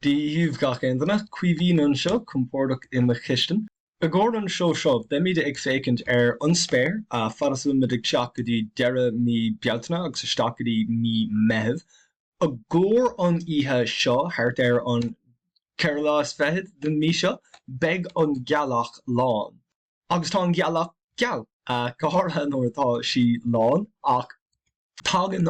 Díomh gach aontainna cuimhín an seo compórdaach in na chiisten. A gcóir an seo beimid ag fécint an spéir a farasú mid ag teach go dtí deire mí bealtaine agus isteach go dtí mí meitheamh. A gcóir an oíche seo thart an cearlá is feithid den mí seo beag an gealach lán. Agus tá an gealach geal cathartha nóair atá sí lán ach tagann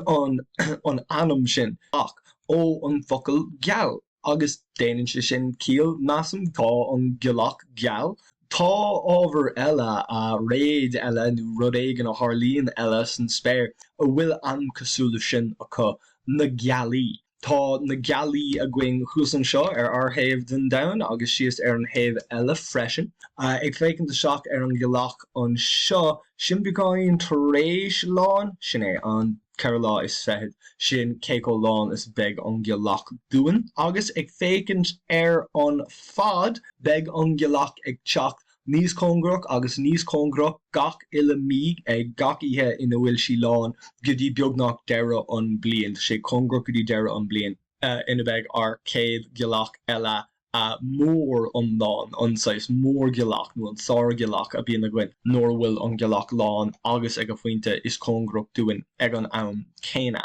an anam sin ach ó an focail geal. Agus déanann sé sin ciall measam tá an gealach geal. Tá ábhar eile a réad eile nó rud éigean a tharlaíonn eile san spéir a bhfuil an cosúla sin acu na Gealaí. Tá na Gealaí a gcuing chús an seo arthaobh den domhan agus sios an thaobh eile freisin. Ag fécinn de seach an gealach an seo sin beáin tar éis lán sin é an Carolá is feithid sin céó lán is beag an gealach dúin. Agus ag fécint an fad beag an gealach ag teach níos congrach agus níos congrach gach ile míg ag gach ihe ina bhfuil sí lán go dtí beagnach deire an bliain. sé congrach go dtí deire an bliain ina beag ar céad gealach eile mór an lán anáis mór gealach nó an sár gealach a bíonna gin nóir bhfuil an gealach lán agus ag a faointe is congrach dúin ag an am céine.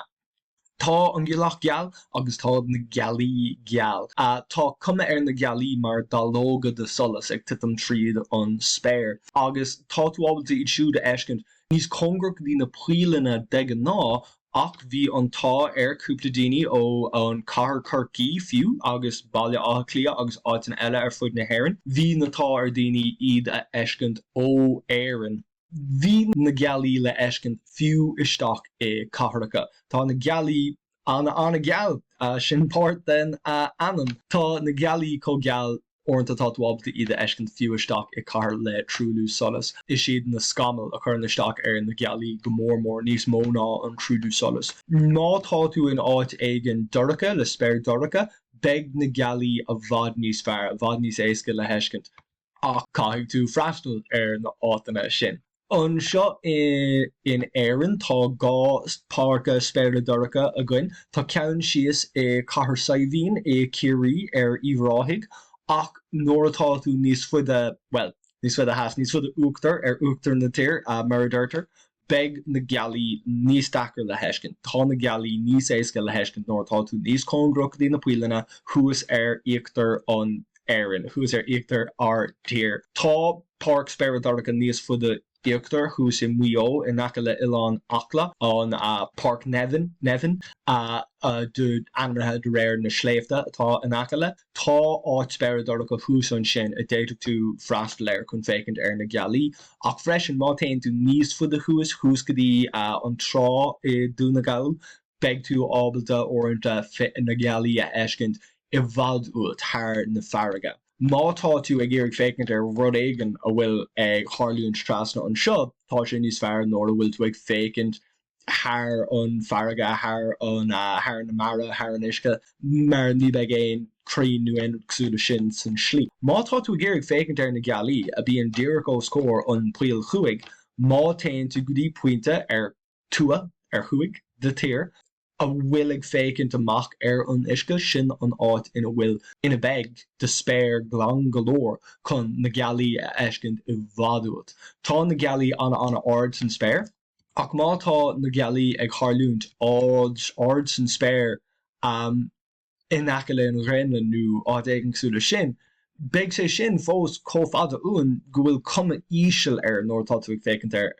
Tá an gealach geal agus tá na Gealaí geal. Tá cuma na Gealaí mar dálóga de solas ag titim tríad an spéir. Agus tá tú ábalta iad siúd a eiscint níos congrach dí na prílanna de ná ach bhí an tá cúpla daoine ó an cathair curcií fiú agus baile áthaclia agus áitin eile ar fud na hÉireann. Bhí na tá ar daoine iad a eiscint ó éireann. Bhí na Gealaí le eiscint fiú isteach é catharracha. Tá na Gealaí anna geal sin páirt den anam. Tá na Gealaí có geal orintanta tá tú ábalta iad a eiscint fiú isteach i cathair le trúlú solas. Is siad na scamal a chur isteach ar na Gealaí go mór níos mó ná an trúlú solas. Ná tá tú in áit éigean duracha le spéir duracha beag na Gealaí a bhd níos fearr, a bhd níos éasca le heiscint ach caiigh tú freastal ar na átainna sin. An seo in éireann tá gá páirce spéire duracha a gcuin. Tá ceann sios é cathair saibhín é ciarí ar íomhráthig ach nóair atá tú níos fuide níos fuide uachtar ar uachtar na tír mar a d'irtar beag na Gealaí níos dachar le heiscint. Tá na Gealaí níos éasca le heiscint nóair atá tú níos congrach dí na puileanna thuas ar íochtar an éireann, thuas ar íochtar ar tír. Tá páirc spéire duracha níos fuide íochtar thuas i muo in aice le Ileán Acla an Park Nevin de anrathe de réir na sléifte atá in aice le. Tá áit spéire duracha thuas an sin a déiteach tú freastal ar chun fécint ar na Gealaí ach freisin má tain tú níos fuide thuas go dtí an trá i dúna gail beag tú ábalta orintanta fit na Gealaí a eiscint i bhfad uait thar na farraige. Má tá tú ag iarraigh fécint ar rud éigean a bhfuil ag tharlaíonn trasna an seo, tá sé níos fearr nóair a bhfuil tú ag fécint thar an farraige, thar na mara, thar an uisce, mar ní beag éon crí nó aon cosúla sin san slí. Má tá tú ag iarraigh fécint ar na Gealaí a bíonn díreach ó scór an puil chuaig, má tain tú go dtí puinte ar tua ar chuaig de tír a bhfuil ag fécint amach ar an uisce sin an áit ina bhfuil ina beag de spéir glan galóir chun na Gealaí a eiscint i bhfadúat. Tá na Gealaí anna ard san spéir ach má tá na Gealaí ag tharlúint ard san spéir in aice le an Gréanna nó áit éigean súla sin, beag sé sin fós cófada uan go bhfuil cuma íseal ar nóair tá tú ag fécint ar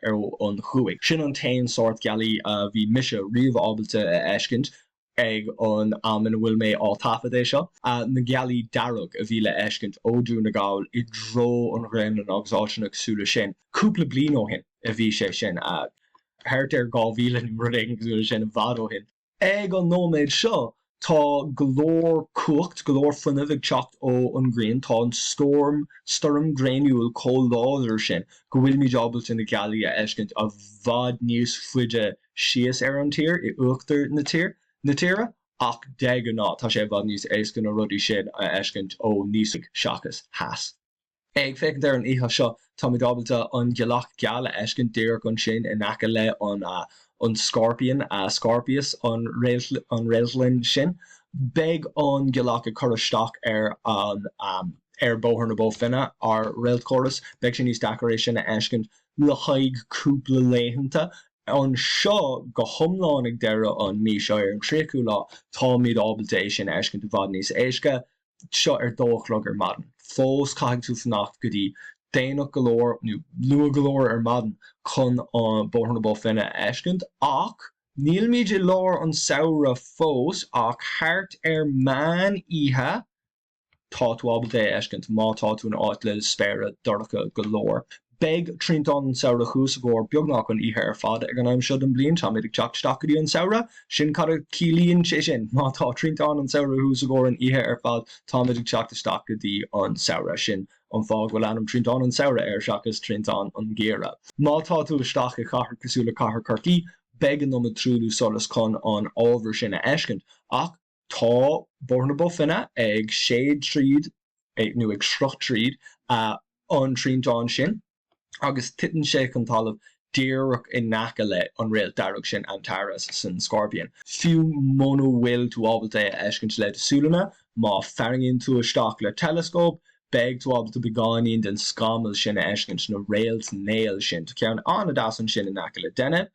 an chuaig. Sin an tain sort Gealaí a bhí mise riomh ábalta a eiscint ag an ina bhfuil mé á tafad é seo. Na Gealaí darug a bhí le eiscint ó dún na gáil i dro an Gréanna agus áitina agsúla sin. Cúpla bliain ó hin a bhí sé sin thart ar 2000 rud éigean súla sin a bhfad ó hin. Ag an nóméid seo tá glór cuacht, glór funnamh ag teacht ó an Gréin, tá an storm gréniúil cóláidir sin go bhfuil míid ábalta na Gealaí a eiscint a bhfad níos fuide síos ar an tír i uachtar na tíre ach de go ná tá sé bhfad níos éasca na rudí sin a eiscint ó níos seachas theas. Ag fécint ar an ihe seo tá míid ábalta an gealach geal a eiscint díreach an sin in aice le an Scorpion, Scorpius an réalslinn sin beg an Gealacha chorstock an bóthar na bó finna ar réalt chorus, beg sin níos dacaréis sin ecint le haig cúpla léhananta. An seo go thomláinnig deire an mí seo ar an tríú lá tá míad ábaltééis sin ecint bhd níos éisce seo ar dóchlog ar madan. Fós caiig tú fannach go dtí déanach golóir nó lua golóir ar madan chun an bóthar na bó finna ecint ach níl míid I lár an saoire fós ach thart ar man ihe tá tú ábalté ecint má tá tú an áit le spéire dorcha golóir. Beg trintán an saoire chús a gcóir beagnach an ihe ar fad ag an aim seo an blion tá méid teach stacaí an saoire sin cad cílíonn sé sin má tá trintán an saoire chús a gcóir an ihe ar fad tá méid teach stacaí an saoire sin an fág bhfuil anam trintán an saoire ar seachas trintán an géire. Má tá tú isteach a chahar cosúla chahar cartaí beg an nomad trúdú solas chun an ábhar sin a ecint ach tá bóthar na bó finna ag séad tríd nó ag srucht tríd an trintán sin agus titan sé an talamh díreach I naca le an réal darug sin Antares san Scorpion. Fiú mono bhfuil tú ábalta ecint le súlana má fearingíonn tú isteach le telescóp beg tú ábalta beáíonn den scamal sin ecint na réalt néal sin tá ceann an a dasan sin in naca le déine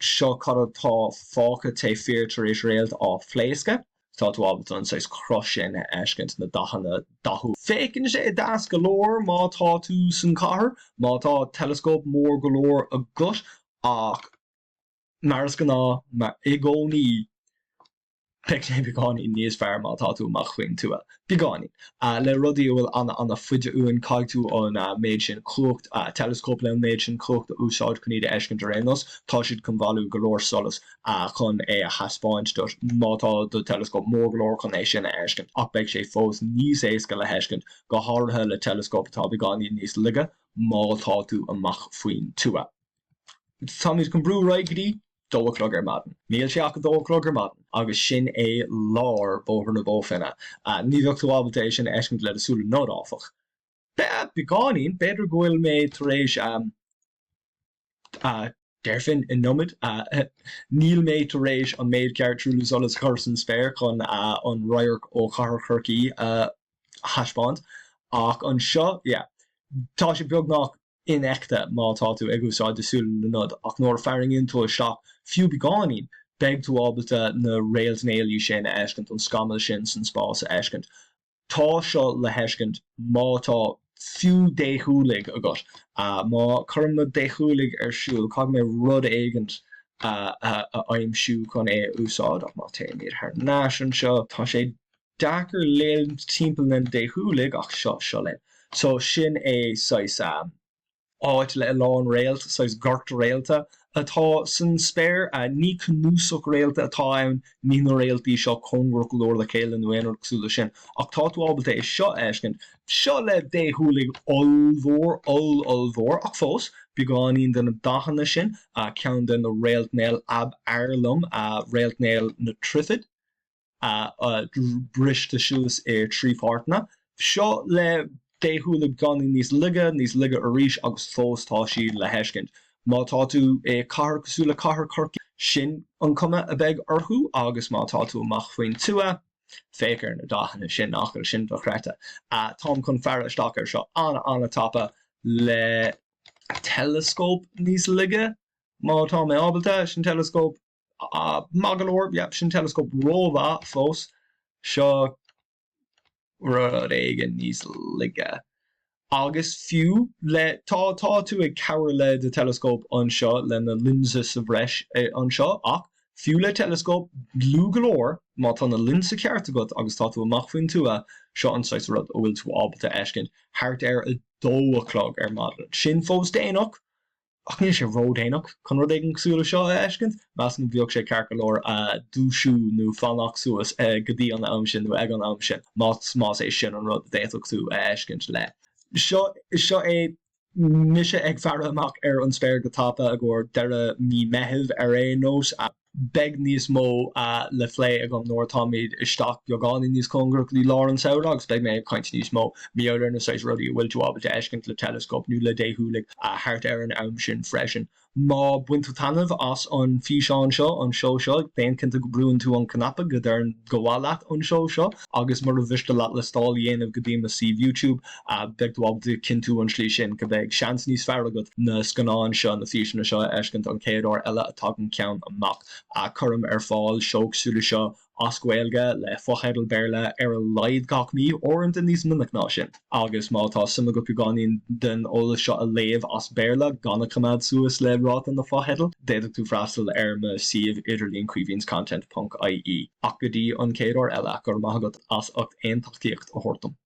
seo cadtá fácha té feartar éis réalt á phléasca tá tú ábalta an sais crush sin ecint na dachanna dathú. Fécinn sé das golóir má tá tú san cahar má tá telescóp mór golóir a gut ach maras gná I gcónaí Pecné beáí níos fearr má tá tú amach chuin tú beáí. Le rudí bhfuil anna fuide uan caiig tú an méid sin clocht telescóp le méid sin clocht a úsáid chuníide ecint a rénos tá siad chun bhú golóir solas chun a haspáint dut mátá do telescóp mór golóir chun é sin ecint ach beag sé fós níos éasca le heiscint go háirithe le telescóp tá beáí níos lige má tá tú amach faoin tú. Tá míid chun brúráid gotí dóchlog ar madan. Níl sé ach dóchlog ar madan agus sin é lár bóthar na bó finna. Ní bheoh tú ábalta sin ecint le asúla nód áfach. Beáín beidir gohfuil mé tar éis deirfin in nomad níl mé tar éis an méid ceart trúla solas chusan Spéir chun an roiirc ó chahar churcií haspáint ach an seo tá sé beagnach inechta má tá tú ag úsáid desúla na nód ach nóir fearingíonn tú isteach fiú beáín beg tú ábalta na réalt néalaí sin ecint an scamal sin san spás a ecint. Tá seo le heiscint má tá fiú déthúlaigh agat má chum na déthúlaigh ar siúil cad mé rud éigent aimimsú chun é úsáid ach má téimiad th náisian seo tá sé dachar léil timppla na déthúlaigh ach seo le. So sin é sais áit le lán réalt sais gart réalta atá san Spéir ní cnúsach réalta atá ann ní na réaltaí seo congra golóir le chéile nuanar cosúla sin ach tá tú ábalta é seo ecint seo le déthúlaigh olmhór ach fós beáíonn den na dachanna sin ceann den na réalt néal ab airlam réalt néal na trifid briste siúlas ar trípháirtna seo le déthúlaigh ganí níos lige a ríis agus fós tá siad le heiscint. Má tá tú cahar cosúla cahar churcií sin an cuma a beg orthú agus má tá tú amach faoin tua fécar na dachanna sin nachil sin do chreata. Tám chun fearr isteach ar seo anna tapa le telescóp níos lige má tá mé ábalta sin telescóp magalóir sin telescóp rómha fós seo rud éige níos lige. Agus fiú le tá tú ag cabhar le de telescóp an seo le na linsa sa bhreis an seo ach fiú le telescóp glú golóir má tá na linsa ceart agat agus tá tú amach faoin tú seo anáis rud ó bhfuil tú ábalta ecint thart ar a dóchlog ar madan. Sin fós déanaach ach níl sé ró déanaach chun rud éigen súla seo ecint meas an bheoh sé ceart golóir dúsú nó fannach suas go dtí an am sin nó ag an am sin má é sin an rud déach tú ecint le. Seo é mise ag fearr amach ar an Spéir go tapa a ggur deire mí meitheamh ar nos beg níos mó le phlé ag an nóir táid isteach beagání níos congra lí lá an saoire agus beg mé caiint níos mó míar na 6 rudí bhfuil tú ábalta ecint le telescóp nó le déthúlaigh thart ar an am sin freisin má buintú tanmh as an fián seo an show seo, déon cinnta go brún tú an canapa go ar an gohálaat an show seo, agus mar a bhiiste leat le stáil dhéanamh go dtí sih YouTube a beagháil cinú an slí sin go bheith seans níos fearr agat na scanáin seo na fíisina seo eiscint an céadúir eile atá an ceann amach a chum ar fáil seogsúla seo ascuilge le fochedal béle ar a leid gach mí orint in níos minic ná sin. Agus mátá sima go ganín den óla seo a léomh as béle ganna cumad suas le rát an na fochedal, déidir tú freistal ar me siomh idirlín cuivíns content.ie. Ach go dtí an céadúir eile gur maithagat as 8 aontaíocht a thuirtum.